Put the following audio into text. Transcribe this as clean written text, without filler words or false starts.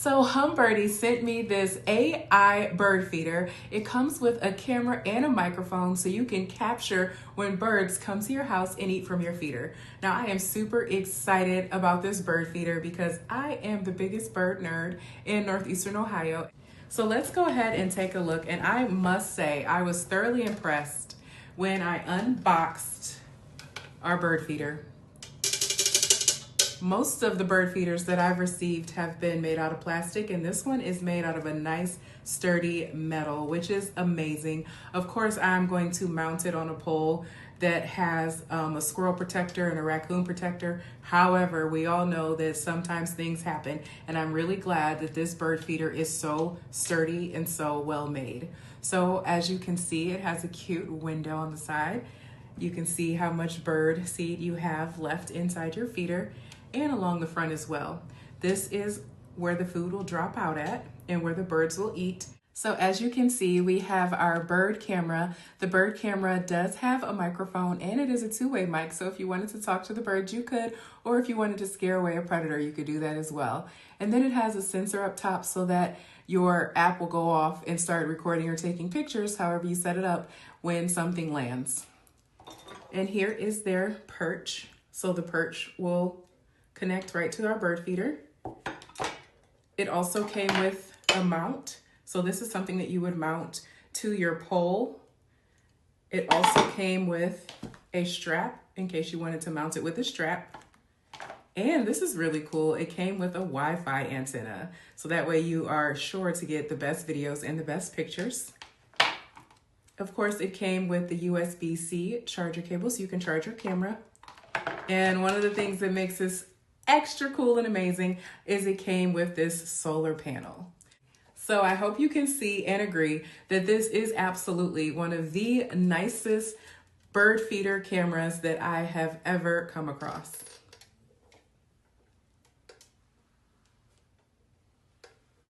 So Humbirdy sent me this AI bird feeder. It comes with a camera and a microphone so you can capture when birds come to your house and eat from your feeder. Now I am super excited about this bird feeder because I am the biggest bird nerd in Northeastern Ohio. So let's go ahead and take a look, and I must say I was thoroughly impressed when I unboxed our bird feeder. Most of the bird feeders that I've received have been made out of plastic, and this one is made out of a nice sturdy metal, which is amazing. Of course, I'm going to mount it on a pole that has a squirrel protector and a raccoon protector. However, we all know that sometimes things happen, and I'm really glad that this bird feeder is so sturdy and so well made. So as you can see, it has a cute window on the side. You can see how much bird seed you have left inside your feeder, and along the front as well. This is where the food will drop out at and where the birds will eat. So as you can see, we have our bird camera. The bird camera does have a microphone, and it is a two-way mic. So if you wanted to talk to the birds, you could, or if you wanted to scare away a predator, you could do that as well. And then it has a sensor up top so that your app will go off and start recording or taking pictures, however you set it up, when something lands. And here is their perch. So the perch will connect right to our bird feeder. It also came with a mount. So this is something that you would mount to your pole. It also came with a strap in case you wanted to mount it with a strap. And this is really cool. It came with a Wi-Fi antenna. So that way you are sure to get the best videos and the best pictures. Of course, it came with the USB-C charger cable so you can charge your camera. And one of the things that makes this extra cool and amazing is it came with this solar panel. So I hope you can see and agree that this is absolutely one of the nicest bird feeder cameras that I have ever come across.